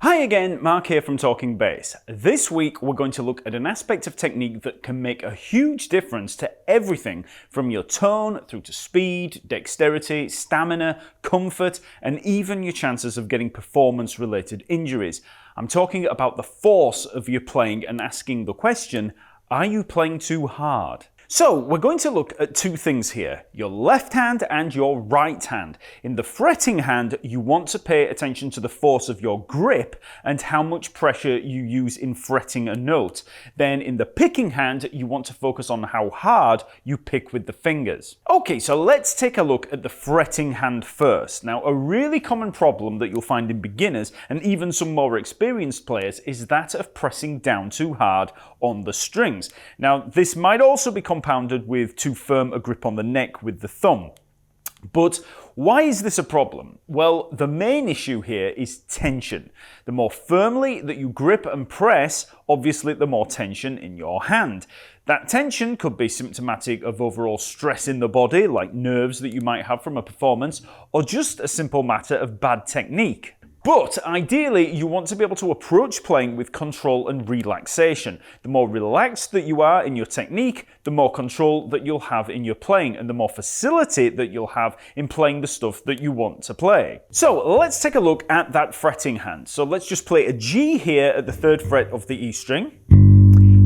Hi again, Mark here from Talkingbass. This week we're going to look at an aspect of technique that can make a huge difference to everything from your tone through to speed, dexterity, stamina, comfort, and even your chances of getting performance-related injuries. I'm talking about the force of your playing and asking the question, are you playing too hard? So we're going to look at two things here, your left hand and your right hand. In the fretting hand, you want to pay attention to the force of your grip and how much pressure you use in fretting a note. Then in the picking hand, you want to focus on how hard you pick with the fingers. Okay, so let's take a look at the fretting hand first. Now, a really common problem that you'll find in beginners and even some more experienced players is that of pressing down too hard on the strings. Now, this might also be compounded with too firm a grip on the neck with the thumb. But why is this a problem? Well, the main issue here is tension. The more firmly that you grip and press, obviously the more tension in your hand. That tension could be symptomatic of overall stress in the body, like nerves that you might have from a performance, or just a simple matter of bad technique. But ideally, you want to be able to approach playing with control and relaxation. The more relaxed that you are in your technique, the more control that you'll have in your playing and the more facility that you'll have in playing the stuff that you want to play. So let's take a look at that fretting hand. So let's just play a G here at the 3rd fret of the E string.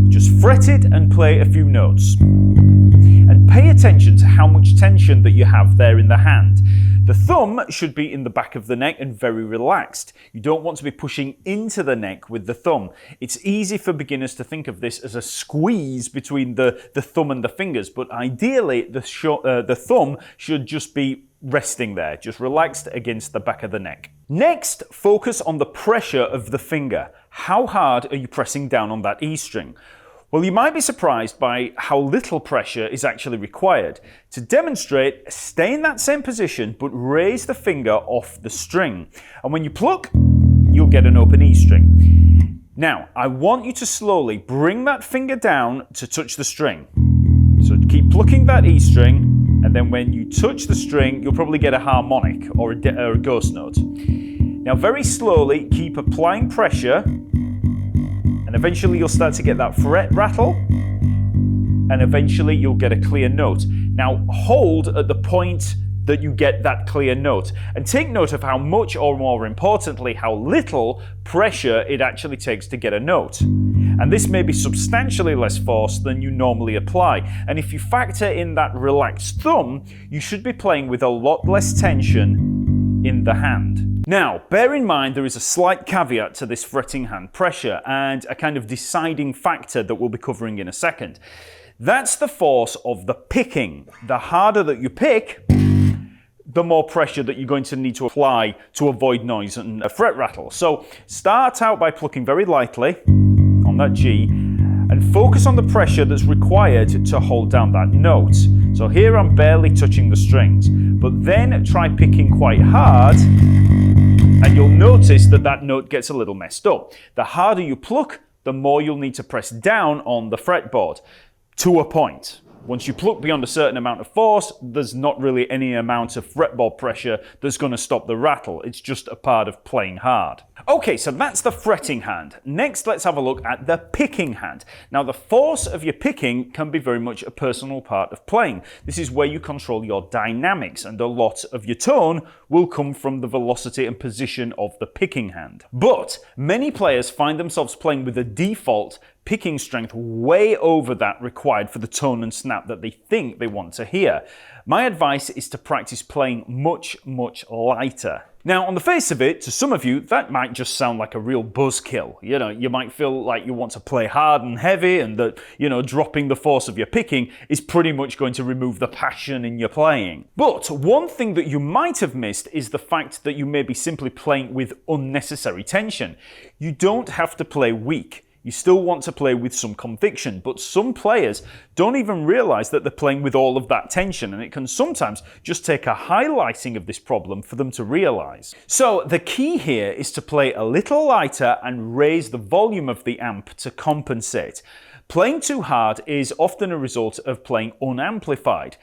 Just fret it and play a few notes. And pay attention to how much tension that you have there in the hand. The thumb should be in the back of the neck and very relaxed. You don't want to be pushing into the neck with the thumb. It's easy for beginners to think of this as a squeeze between the thumb and the fingers, but ideally the thumb should just be resting there, just relaxed against the back of the neck. Next, focus on the pressure of the finger. How hard are you pressing down on that E string? Well, you might be surprised by how little pressure is actually required. To demonstrate, stay in that same position, but raise the finger off the string. And when you pluck, you'll get an open E string. Now, I want you to slowly bring that finger down to touch the string. So keep plucking that E string, and then when you touch the string, you'll probably get a harmonic or a ghost note. Now, very slowly, keep applying pressure, and eventually you'll start to get that fret rattle, and eventually you'll get a clear note. Now hold at the point that you get that clear note, and take note of how much, or more importantly, how little pressure it actually takes to get a note. And this may be substantially less force than you normally apply. And if you factor in that relaxed thumb, you should be playing with a lot less tension in the hand. Now, bear in mind there is a slight caveat to this fretting hand pressure and a kind of deciding factor that we'll be covering in a second. That's the force of the picking. The harder that you pick, the more pressure that you're going to need to apply to avoid noise and a fret rattle. So start out by plucking very lightly on that G and focus on the pressure that's required to hold down that note. So here I'm barely touching the strings, but then try picking quite hard, and you'll notice that that note gets a little messed up. The harder you pluck, the more you'll need to press down on the fretboard, to a point. Once you pluck beyond a certain amount of force, there's not really any amount of fretboard pressure that's going to stop the rattle. It's just a part of playing hard. Okay, so that's the fretting hand. Next, let's have a look at the picking hand. Now, the force of your picking can be very much a personal part of playing. This is where you control your dynamics, and a lot of your tone will come from the velocity and position of the picking hand. But many players find themselves playing with a default picking strength way over that required for the tone and snap that they think they want to hear. My advice is to practice playing much, much lighter. Now, on the face of it, to some of you, that might just sound like a real buzzkill. You know, you might feel like you want to play hard and heavy, and that, dropping the force of your picking is pretty much going to remove the passion in your playing. But one thing that you might have missed is the fact that you may be simply playing with unnecessary tension. You don't have to play weak. You still want to play with some conviction, but some players don't even realize that they're playing with all of that tension, and it can sometimes just take a highlighting of this problem for them to realize. So the key here is to play a little lighter and raise the volume of the amp to compensate. Playing too hard is often a result of playing unamplified.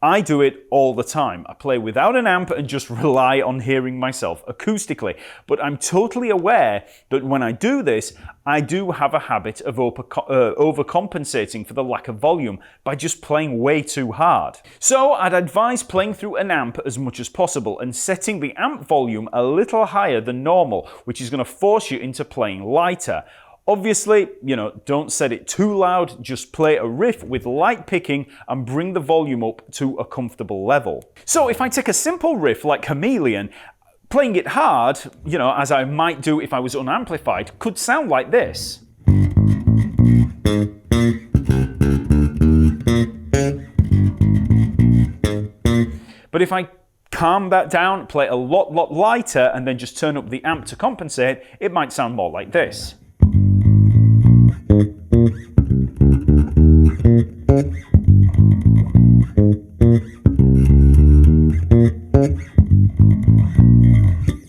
I do it all the time. I play without an amp and just rely on hearing myself acoustically. But I'm totally aware that when I do this, I do have a habit of overcompensating for the lack of volume by just playing way too hard. So I'd advise playing through an amp as much as possible and setting the amp volume a little higher than normal, which is going to force you into playing lighter. Obviously, don't set it too loud, just play a riff with light picking and bring the volume up to a comfortable level. So if I take a simple riff like Chameleon, playing it hard, as I might do if I was unamplified, could sound like this. But if I calm that down, play a lot lighter, and then just turn up the amp to compensate, it might sound more like this.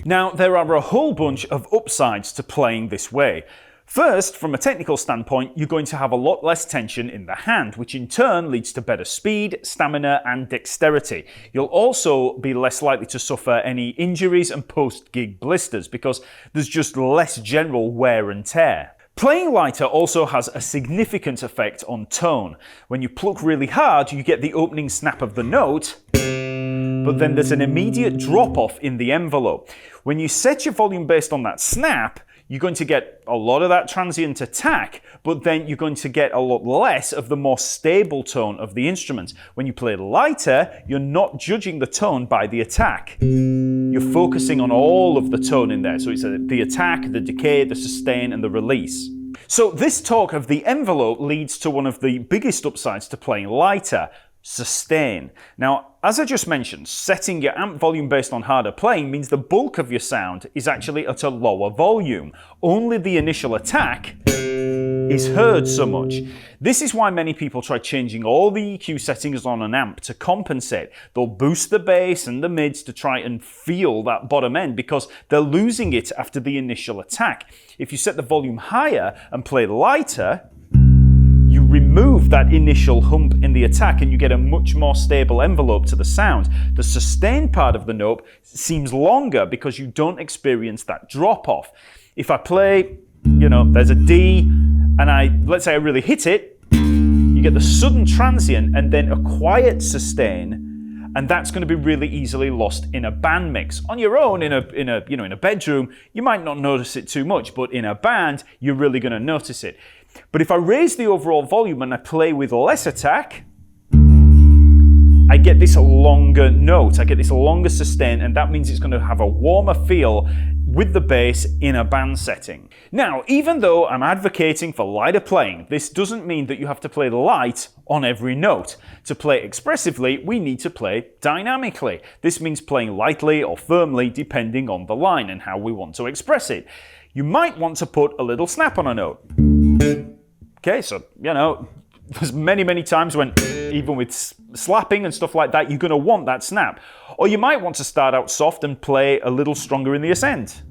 Now, there are a whole bunch of upsides to playing this way. First, from a technical standpoint, you're going to have a lot less tension in the hand, which in turn leads to better speed, stamina, and dexterity. You'll also be less likely to suffer any injuries and post-gig blisters because there's just less general wear and tear. Playing lighter also has a significant effect on tone. When you pluck really hard, you get the opening snap of the note, but then there's an immediate drop-off in the envelope. When you set your volume based on that snap, you're going to get a lot of that transient attack, but then you're going to get a lot less of the more stable tone of the instrument. When you play lighter, you're not judging the tone by the attack. You're focusing on all of the tone in there. So it's the attack, the decay, the sustain, and the release. So this talk of the envelope leads to one of the biggest upsides to playing lighter: sustain. Now, as I just mentioned, setting your amp volume based on harder playing means the bulk of your sound is actually at a lower volume. Only the initial attack is heard so much. This is why many people try changing all the EQ settings on an amp to compensate. They'll boost the bass and the mids to try and feel that bottom end because they're losing it after the initial attack. If you set the volume higher and play lighter, you remove that initial hump in the attack and you get a much more stable envelope to the sound. The sustain part of the note seems longer because you don't experience that drop off. If I play, there's a D and let's say I really hit it, you get the sudden transient and then a quiet sustain, and that's going to be really easily lost in a band mix. On your own, in a bedroom, you might not notice it too much, but in a band, you're really going to notice it. But if I raise the overall volume and I play with less attack, I get this longer note, I get this longer sustain, and that means it's going to have a warmer feel with the bass in a band setting. Now, even though I'm advocating for lighter playing, this doesn't mean that you have to play light on every note. To play expressively, we need to play dynamically. This means playing lightly or firmly depending on the line and how we want to express it. You might want to put a little snap on a note. Okay, so, there's many times when, even with slapping and stuff like that, you're going to want that snap. Or you might want to start out soft and play a little stronger in the ascent.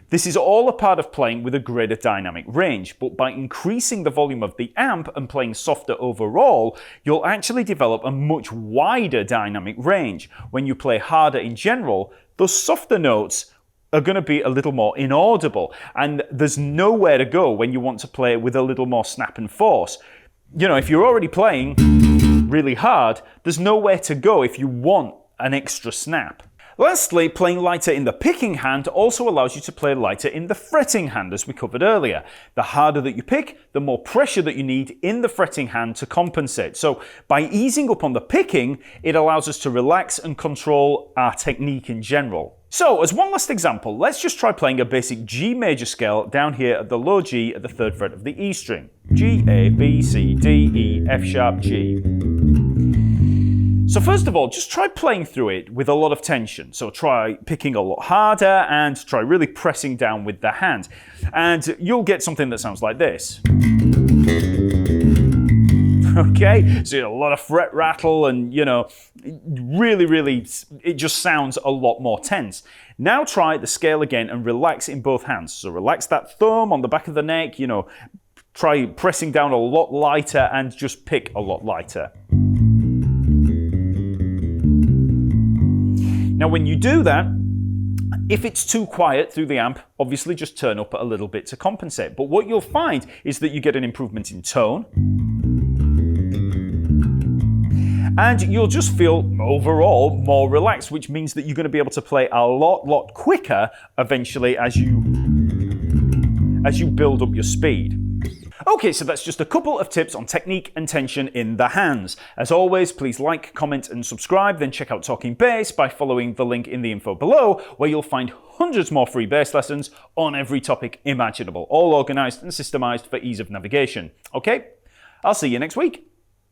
This is all a part of playing with a greater dynamic range, but by increasing the volume of the amp and playing softer overall, you'll actually develop a much wider dynamic range. When you play harder in general, those softer notes are going to be a little more inaudible, and there's nowhere to go when you want to play with a little more snap and force. If you're already playing really hard, there's nowhere to go if you want an extra snap. Lastly, playing lighter in the picking hand also allows you to play lighter in the fretting hand, as we covered earlier. The harder that you pick, the more pressure that you need in the fretting hand to compensate. So by easing up on the picking, it allows us to relax and control our technique in general. So, as one last example, let's just try playing a basic G major scale down here at the low G at the 3rd fret of the E string. G, A, B, C, D, E, F sharp, G. So first of all, just try playing through it with a lot of tension. So try picking a lot harder and try really pressing down with the hand. And you'll get something that sounds like this. Okay, so a lot of fret rattle and, really, it just sounds a lot more tense. Now try the scale again and relax in both hands. So relax that thumb on the back of the neck, try pressing down a lot lighter and just pick a lot lighter. Now, when you do that, if it's too quiet through the amp, obviously just turn up a little bit to compensate. But what you'll find is that you get an improvement in tone, and you'll just feel overall more relaxed, which means that you're going to be able to play a lot quicker eventually as you build up your speed. Okay, so that's just a couple of tips on technique and tension in the hands. As always, please like, comment and subscribe, then check out Talking Bass by following the link in the info below, where you'll find hundreds more free bass lessons on every topic imaginable, all organized and systemized for ease of navigation. Okay, I'll see you next week.